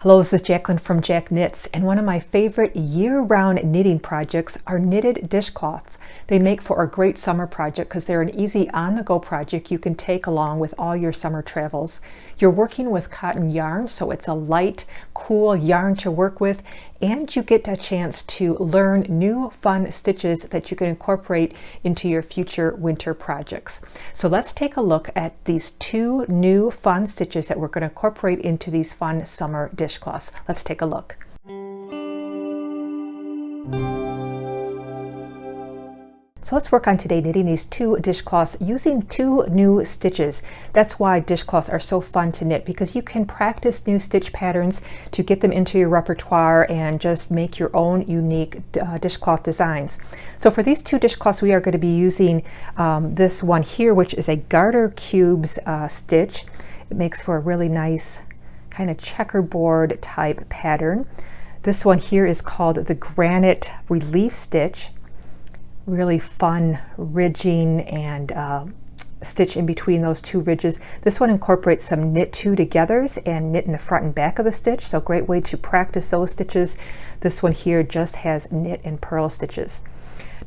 Hello, this is Jacqueline from Jack Knits, and one of my favorite year-round knitting projects are knitted dishcloths. They make for a great summer project because they're an easy on-the-go project you can take along with all your summer travels. You're working with cotton yarn, so it's a light, cool yarn to work with, and you get a chance to learn new fun stitches that you can incorporate into your future winter projects. So let's take a look at these two new fun stitches that we're going to incorporate into these fun summer dishcloths. Let's take a look. So let's work on today knitting these two dishcloths using two new stitches. That's why dishcloths are so fun to knit, because you can practice new stitch patterns to get them into your repertoire and just make your own unique dishcloth designs. So for these two dishcloths, we are going to be using this one here, which is a garter cubes stitch. It makes for a really nice kind of checkerboard type pattern. This one here is called the granite relief stitch. Really fun ridging and stitch in between those two ridges. This one incorporates some knit two togethers and knit in the front and back of the stitch, so great way to practice those stitches. This one here just has knit and purl stitches.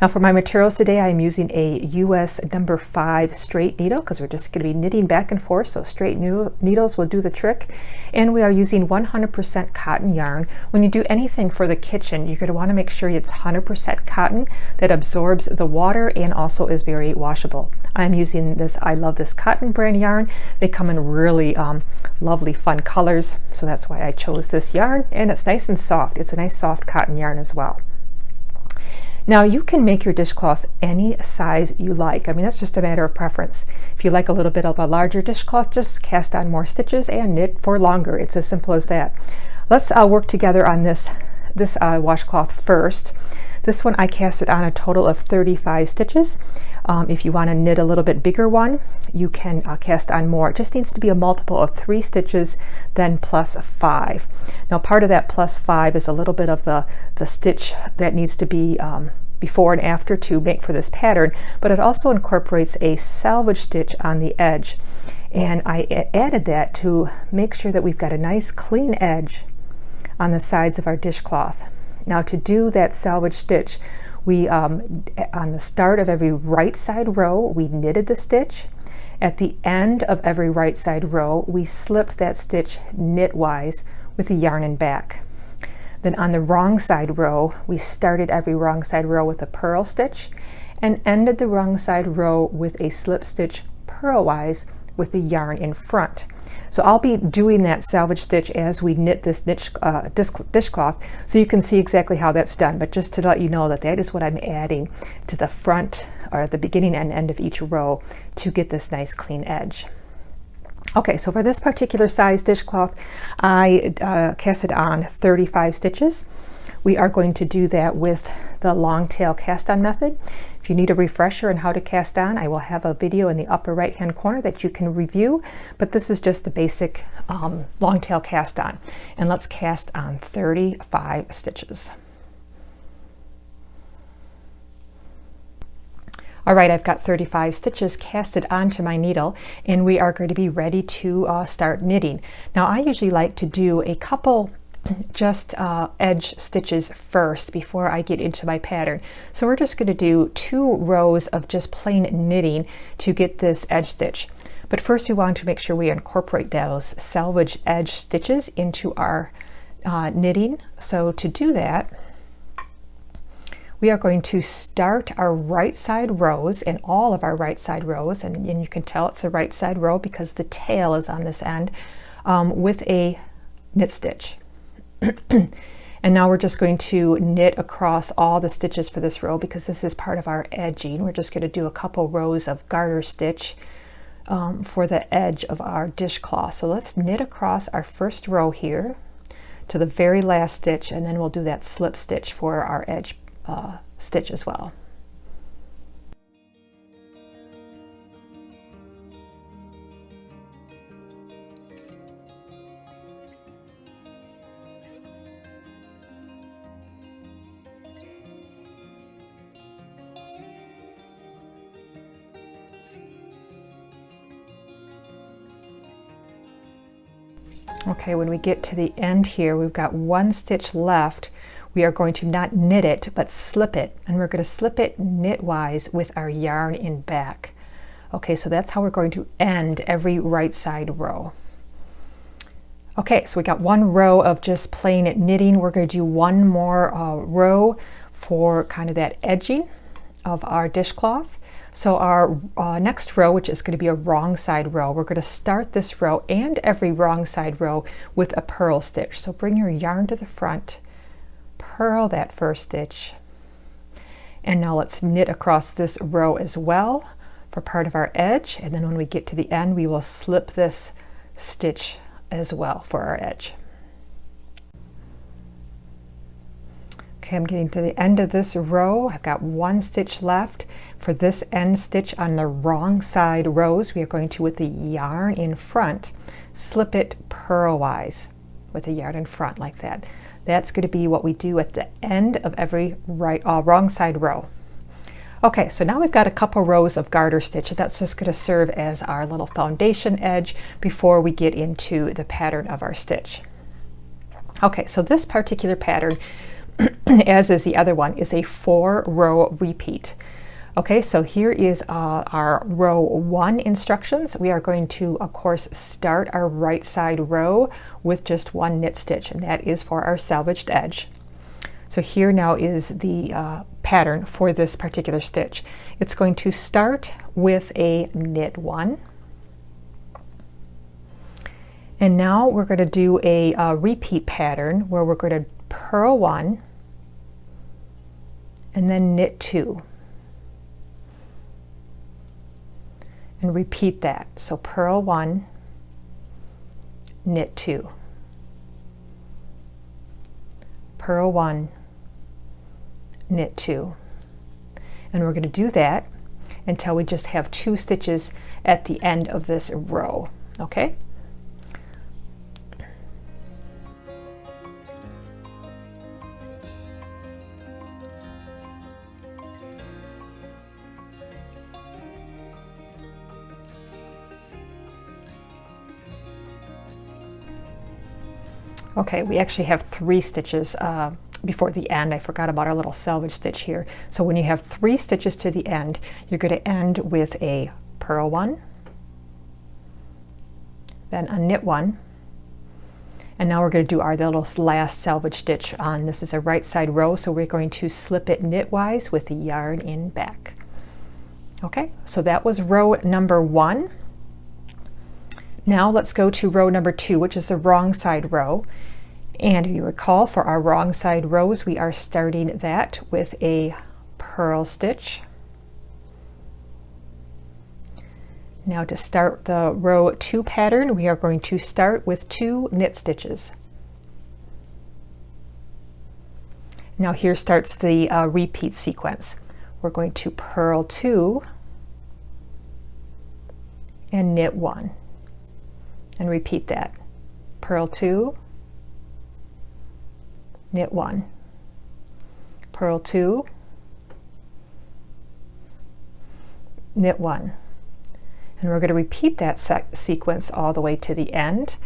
Now for my materials today, I'm using a US number 5 straight needle because we're just going to be knitting back and forth, so straight needles will do the trick. And we are using 100% cotton yarn. When you do anything for the kitchen, you're going to want to make sure it's 100% cotton that absorbs the water and also is very washable. I'm using this I Love This Cotton brand yarn. They come in really lovely fun colors, so that's why I chose this yarn, and it's nice and soft. It's a nice soft cotton yarn as well. Now you can make your dishcloth any size you like. I mean, that's just a matter of preference. If you like a little bit of a larger dishcloth, just cast on more stitches and knit for longer. It's as simple as that. Let's work together on this washcloth first. This one I casted on a total of 35 stitches. If you want to knit a little bit bigger one, you can cast on more. It just needs to be a multiple of 3 stitches, then plus 5. Now part of that plus 5 is a little bit of the stitch that needs to be before and after to make for this pattern, but it also incorporates a selvage stitch on the edge. And I added that to make sure that we've got a nice clean edge on the sides of our dishcloth. Now to do that selvage stitch, we on the start of every right side row, we knitted the stitch. At the end of every right side row, we slipped that stitch knitwise with the yarn and back. Then on the wrong side row, we started every wrong side row with a purl stitch and ended the wrong side row with a slip stitch purlwise with the yarn in front. So I'll be doing that selvage stitch as we knit this dishcloth, so you can see exactly how that's done. But just to let you know that that is what I'm adding to the front or the beginning and end of each row to get this nice clean edge. Okay, so for this particular size dishcloth, I casted on 35 stitches. We are going to do that with the long tail cast on method. If you need a refresher on how to cast on, I will have a video in the upper right hand corner that you can review, but this is just the basic long tail cast on. And let's cast on 35 stitches. All right, I've got 35 stitches casted onto my needle, and we are going to be ready to start knitting. Now I usually like to do a couple just edge stitches first before I get into my pattern. So we're just going to do 2 rows of just plain knitting to get this edge stitch. But first we want to make sure we incorporate those selvage edge stitches into our knitting. So to do that, we are going to start our right side rows and all of our right side rows, and you can tell it's the right side row because the tail is on this end, with a knit stitch. And now we're just going to knit across all the stitches for this row because this is part of our edging. We're just going to do a couple rows of garter stitch for the edge of our dishcloth. So let's knit across our first row here to the very last stitch, and then we'll do that slip stitch for our edge stitch as well. Okay, when we get to the end here, we've got one stitch left. We are going to not knit it, but slip it, and we're going to slip it knitwise with our yarn in back. Okay, so that's how we're going to end every right side row. Okay, so we got one row of just plain knitting. We're going to do one more row for kind of that edging of our dishcloth. So our next row, which is going to be a wrong side row, we're going to start this row and every wrong side row with a purl stitch. So bring your yarn to the front, purl that first stitch, and now let's knit across this row as well for part of our edge, and then when we get to the end we will slip this stitch as well for our edge. Okay, I'm getting to the end of this row. I've got one stitch left. For this end stitch on the wrong side rows, we are going to, with the yarn in front, slip it purlwise with the yarn in front like that. That's going to be what we do at the end of every wrong side row. Okay, so now we've got a couple rows of garter stitch. That's just going to serve as our little foundation edge before we get into the pattern of our stitch. Okay, so this particular pattern, as is the other one, is a 4-row repeat. Okay, so here is our row 1 instructions. We are going to, of course, start our right side row with just one knit stitch, and that is for our salvaged edge. So here now is the pattern for this particular stitch. It's going to start with a knit 1. And now we're going to do a repeat pattern where we're going to purl 1 and then knit 2. And repeat that. So purl 1, knit 2. Purl 1, knit 2. And we're going to do that until we just have 2 stitches at the end of this row. Okay? Okay, we actually have 3 stitches before the end. I forgot about our little salvage stitch here. So when you have 3 stitches to the end, you're going to end with a purl 1, then a knit 1, and now we're going to do our little last salvage stitch on. This is a right side row, so we're going to slip it knitwise with the yarn in back. Okay, so that was row number 1. Now let's go to row number 2, which is the wrong side row. And if you recall, for our wrong side rows, we are starting that with a purl stitch. Now to start the row 2 pattern, we are going to start with 2 knit stitches. Now here starts the repeat sequence. We're going to purl 2 and knit 1. And repeat that. Purl 2, knit 1, purl 2, knit 1. And we're going to repeat that sequence all the way to the end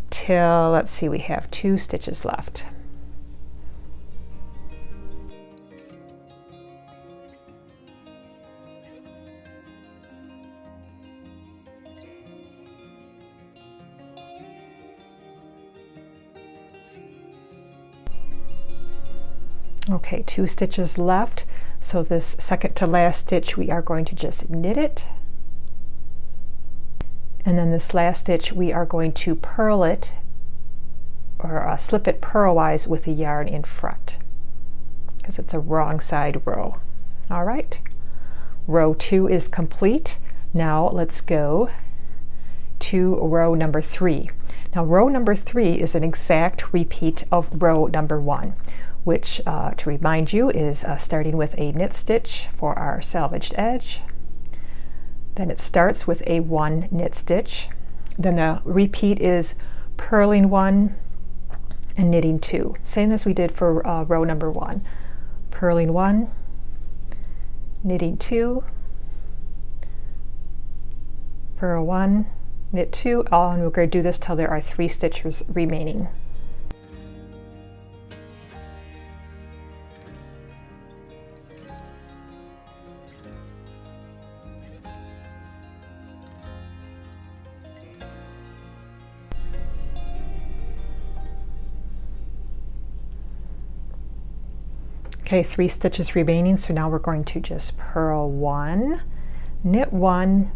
till, let's see, we have 2 stitches left. Okay, 2 stitches left. So this second to last stitch, we are going to just knit it. And then this last stitch, we are going to purl it, or slip it purlwise with the yarn in front, because it's a wrong side row. All right, row 2 is complete. Now let's go to row number 3. Now row number 3 is an exact repeat of row number 1. Which, to remind you, is starting with a knit stitch for our salvaged edge. Then it starts with a 1 knit stitch. Then the repeat is purling 1 and knitting 2. Same as we did for row number 1. Purling 1, knitting 2, purl 1, knit 2, and we're going to do this till there are 3 stitches remaining. Okay, 3 stitches remaining, so now we're going to just purl 1, knit 1,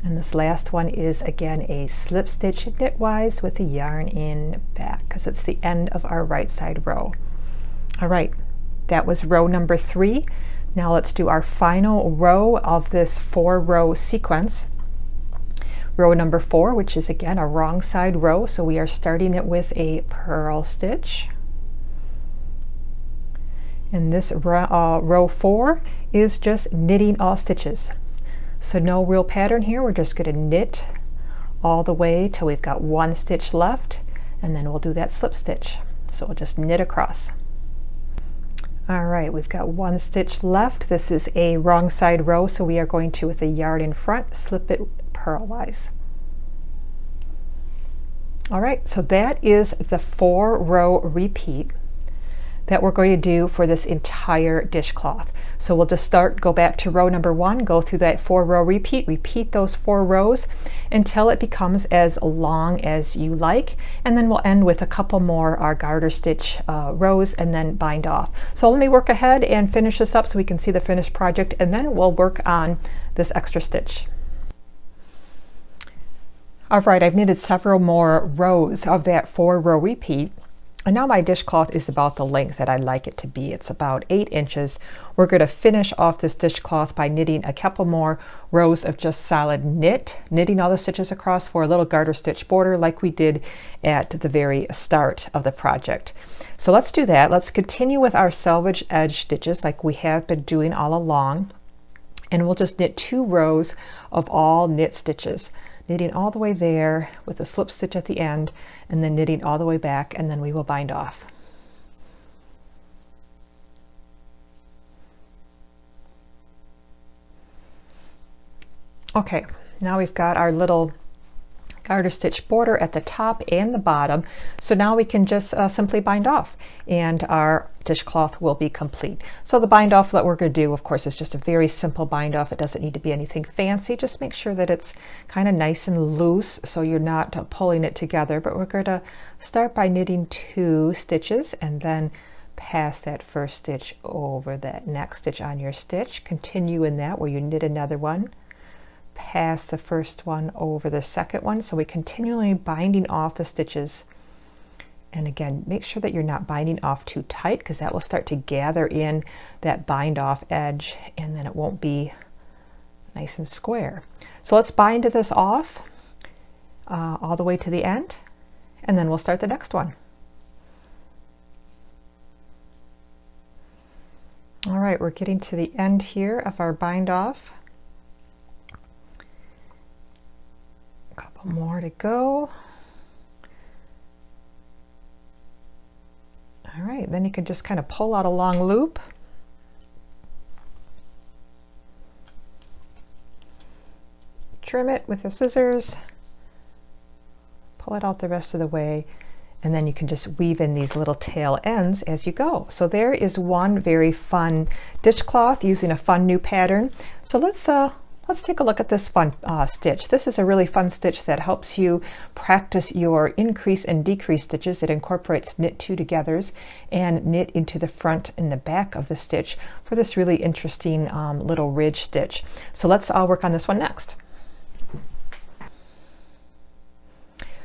and this last one is again a slip stitch knitwise with the yarn in back because it's the end of our right side row. All right, that was row number 3. Now let's do our final row of this 4-row sequence. Row number 4, which is again a wrong side row, so we are starting it with a purl stitch. And this row 4 is just knitting all stitches. So no real pattern here, we're just going to knit all the way till we've got 1 stitch left, and then we'll do that slip stitch. So we'll just knit across. All right, we've got 1 stitch left. This is a wrong side row, so we are going to, with the yarn in front, slip it purlwise. All right, so that is the 4-row repeat that we're going to do for this entire dishcloth. So we'll just go back to row number 1, go through that 4-row repeat, repeat those 4 rows until it becomes as long as you like, and then we'll end with a couple more garter stitch rows and then bind off. So let me work ahead and finish this up so we can see the finished project, and then we'll work on this extra stitch. All right, I've knitted several more rows of that 4-row repeat. And now my dishcloth is about the length that I'd like it to be. It's about 8 inches. We're going to finish off this dishcloth by knitting a couple more rows of just solid knitting all the stitches across for a little garter stitch border like we did at the very start of the project. So let's do that. Let's continue with our selvage edge stitches like we have been doing all along. And we'll just knit 2 rows of all knit stitches, knitting all the way there with a slip stitch at the end, and then knitting all the way back, and then we will bind off. Okay, now we've got our little garter stitch border at the top and the bottom, so now we can just simply bind off and our dishcloth will be complete. So the bind off that we're going to do, of course, is just a very simple bind off. It doesn't need to be anything fancy. Just make sure that it's kind of nice and loose so you're not pulling it together. But we're going to start by knitting 2 stitches and then pass that first stitch over that next stitch on your stitch. Continue in that where you knit another one, pass the first one over the second one. So we continually binding off the stitches. And again, make sure that you're not binding off too tight because that will start to gather in that bind off edge and then it won't be nice and square. So let's bind this off all the way to the end, and then we'll start the next one. All right, we're getting to the end here of our bind off. A couple more to go. All right, then you can just kind of pull out a long loop. Trim it with the scissors, pull it out the rest of the way, and then you can just weave in these little tail ends as you go. So there is one very fun dishcloth using a fun new pattern. So let's take a look at this fun stitch. This is a really fun stitch that helps you practice your increase and decrease stitches. It incorporates knit 2 togethers and knit into the front and the back of the stitch for this really interesting little ridge stitch. So let's work on this one next.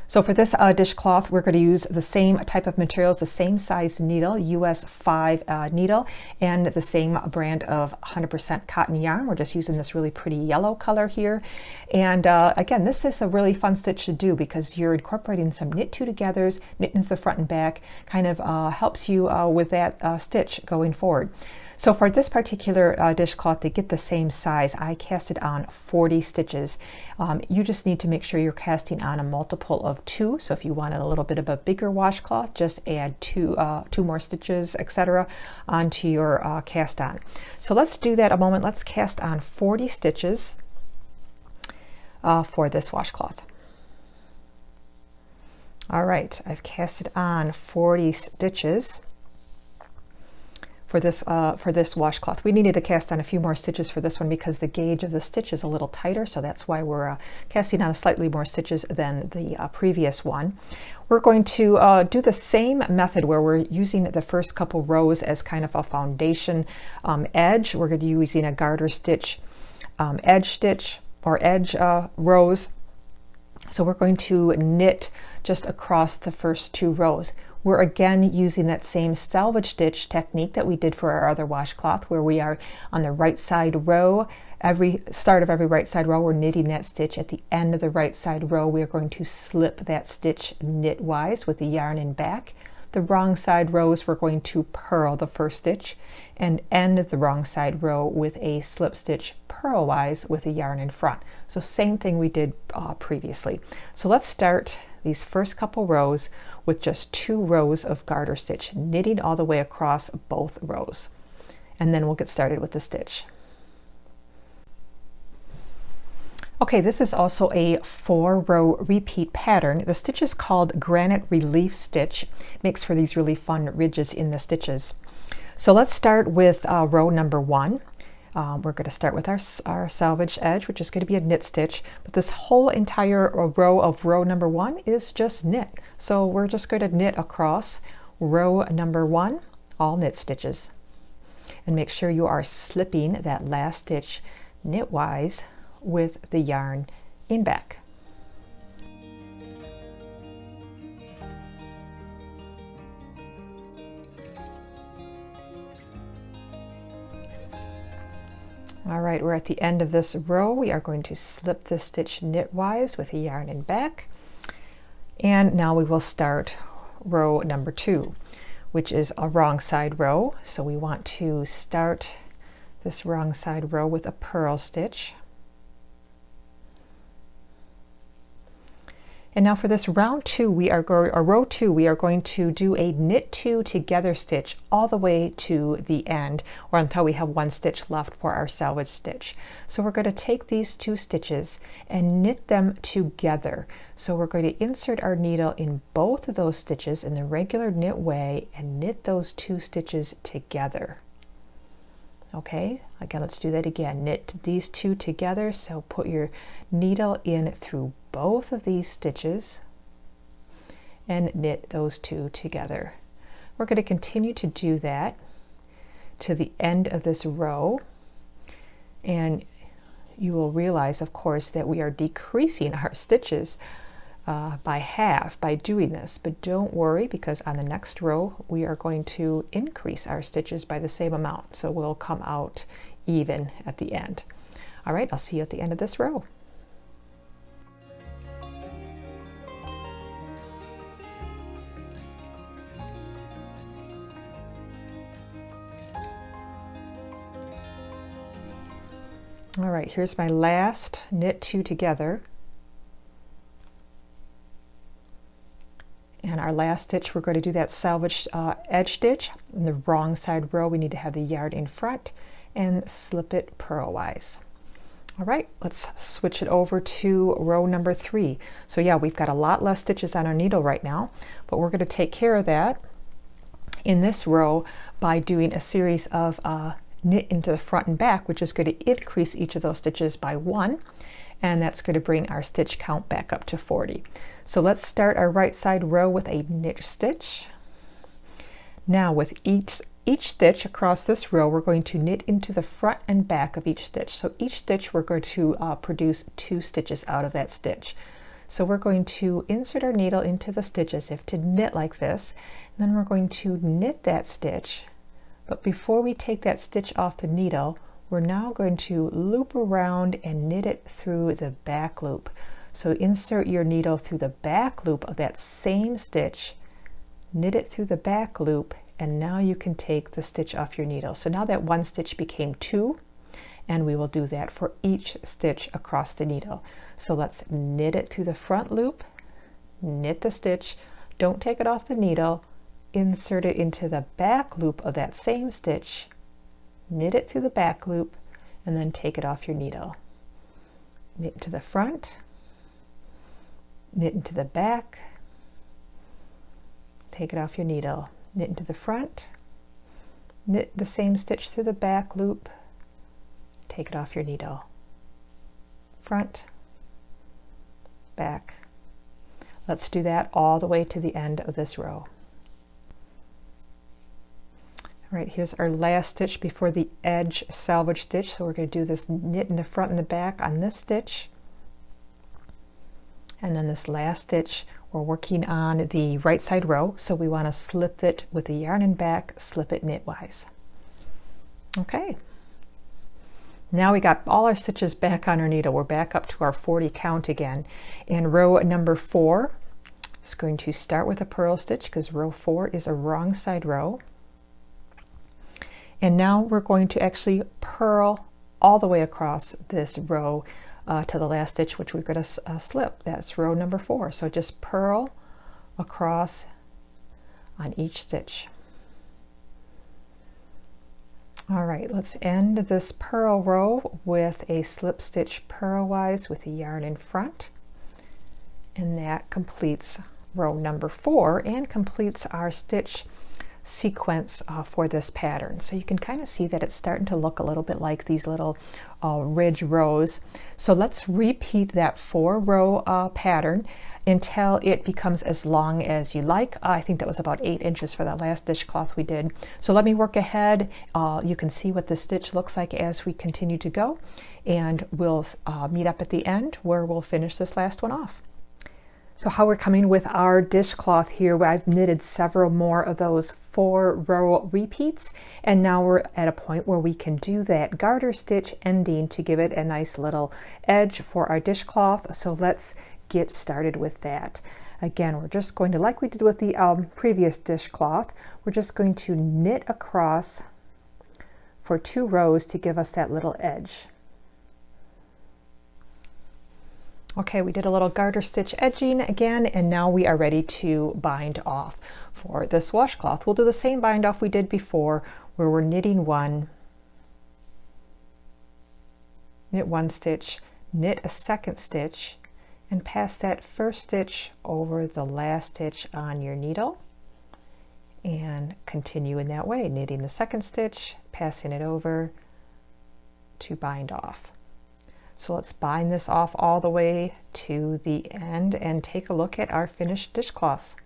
So for this dishcloth, we're going to use the same type of materials, the same size needle, US 5 needle, and the same brand of 100% cotton yarn. We're just using this really pretty yellow color here. And again, this is a really fun stitch to do because you're incorporating some knit 2 togethers, knit into the front and back, kind of helps you with that stitch going forward. So for this particular dishcloth, to get the same size, I casted on 40 stitches. You just need to make sure you're casting on a multiple of 2. So if you wanted a little bit of a bigger washcloth, just add 2 more stitches, etc. onto your cast on. So let's do that a moment. Let's cast on 40 stitches for this washcloth. All right, I've casted on 40 stitches for this washcloth. We needed to cast on a few more stitches for this one because the gauge of the stitch is a little tighter, so that's why we're casting on slightly more stitches than the previous one. We're going to do the same method where we're using the first couple rows as kind of a foundation edge. We're going to be using a garter stitch, edge stitch, or edge rows. So we're going to knit just across the first 2 rows. We're again using that same selvage stitch technique that we did for our other washcloth, where we are on the right side row. Every start of every right side row, we're knitting that stitch. At the end of the right side row, we are going to slip that stitch knitwise with the yarn in back. The wrong side rows, we're going to purl the first stitch and end the wrong side row with a slip stitch purlwise with the yarn in front. So same thing we did previously. So let's start these first couple rows with just 2 rows of garter stitch, knitting all the way across both rows. And then we'll get started with the stitch. Okay, this is also a 4-row repeat pattern. The stitch is called Granite Relief Stitch. Makes for these really fun ridges in the stitches. So let's start with row number 1. We're going to start with our selvage edge, which is going to be a knit stitch, but this whole entire row of row number 1 is just knit. So we're just going to knit across row number 1, all knit stitches. And make sure you are slipping that last stitch knitwise with the yarn in back. All right, we're at the end of this row. We are going to slip this stitch knitwise with the yarn in back. And now we will start row number 2, which is a wrong side row. So we want to start this wrong side row with a purl stitch. And now for this row 2, we are going to do a knit 2 together stitch all the way to the end, or until we have 1 stitch left for our selvage stitch. So we're going to take these 2 stitches and knit them together. So we're going to insert our needle in both of those stitches in the regular knit way and knit those 2 stitches together. Okay, again, let's do that again. Knit these 2 together. So put your needle in through both of these stitches and knit those 2 together. We're going to continue to do that to the end of this row, and you will realize, of course, that we are decreasing our stitches by half by doing this, but don't worry, because on the next row we are going to increase our stitches by the same amount, so we'll come out even at the end. All right, I'll see you at the end of this row. All right, here's my last knit 2 together. And our last stitch, we're going to do that selvage edge stitch. In the wrong side row, we need to have the yarn in front and slip it purlwise. All right, let's switch it over to row number 3. So yeah, we've got a lot less stitches on our needle right now, but we're going to take care of that in this row by doing a series of knit into the front and back, which is going to increase each of those stitches by 1, and that's going to bring our stitch count back up to 40. So let's start our right side row with a knit stitch. Now with each stitch across this row, we're going to knit into the front and back of each stitch. So each stitch we're going to produce 2 stitches out of that stitch. So we're going to insert our needle into the stitch as if to knit like this, and then we're going to knit that stitch. But before we take that stitch off the needle, we're now going to loop around and knit it through the back loop. So insert your needle through the back loop of that same stitch, knit it through the back loop, and now you can take the stitch off your needle. So now that 1 stitch became 2, and we will do that for each stitch across the needle. So let's knit it through the front loop, knit the stitch, don't take it off the needle, insert it into the back loop of that same stitch, knit it through the back loop, and then take it off your needle. Knit to the front, knit into the back, take it off your needle, knit into the front, knit the same stitch through the back loop, take it off your needle, front, back. Let's do that all the way to the end of this row. All right, here's our last stitch before the edge salvage stitch. So we're going to do this knit in the front and the back on this stitch. And then this last stitch, we're working on the right side row. So we want to slip it with the yarn and back, slip it knitwise. Okay. Now we got all our stitches back on our needle. We're back up to our 40 count again. And row number 4 is going to start with a purl stitch because row 4 is a wrong side row. And now we're going to actually purl all the way across this row to the last stitch, which we're going to slip. That's row number 4. So just purl across on each stitch. All right, let's end this purl row with a slip stitch purlwise with the yarn in front. And that completes row number 4 and completes our stitch sequence for this pattern. So you can kind of see that it's starting to look a little bit like these little ridge rows. So let's repeat that 4-row pattern until it becomes as long as you like. I think that was about 8 inches for that last dishcloth we did. So let me work ahead. You can see what the stitch looks like as we continue to go, and we'll meet up at the end where we'll finish this last one off. So how we're coming with our dishcloth here, I've knitted several more of those 4-row repeats, and now we're at a point where we can do that garter stitch ending to give it a nice little edge for our dishcloth. So let's get started with that. Again, we're just going to, like we did with the previous dishcloth, we're just going to knit across for 2 rows to give us that little edge. Okay, we did a little garter stitch edging again, and now we are ready to bind off for this washcloth. We'll do the same bind off we did before, where we're knitting 1, knit 1 stitch, knit a 2nd stitch, and pass that 1st stitch over the last stitch on your needle, and continue in that way, knitting the 2nd stitch, passing it over to bind off. So let's bind this off all the way to the end and take a look at our finished dishcloths.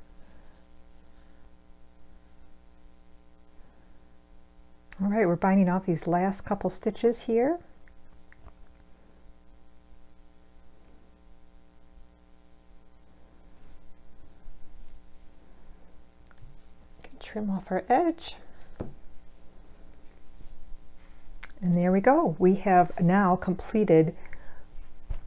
All right, we're binding off these last couple stitches here. Trim off our edge. And there we go. We have now completed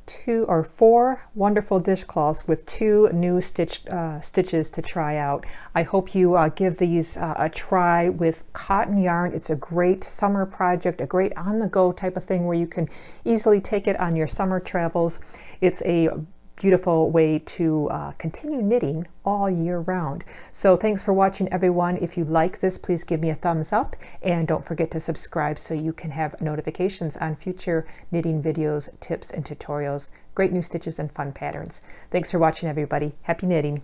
2 or 4 wonderful dishcloths with 2 new stitches to try out. I hope you give these a try with cotton yarn. It's a great summer project, a great on-the-go type of thing where you can easily take it on your summer travels. It's a beautiful way to continue knitting all year round. So thanks for watching, everyone. If you like this, please give me a thumbs up, and don't forget to subscribe so you can have notifications on future knitting videos, tips, and tutorials, great new stitches and fun patterns. Thanks for watching, everybody. Happy knitting.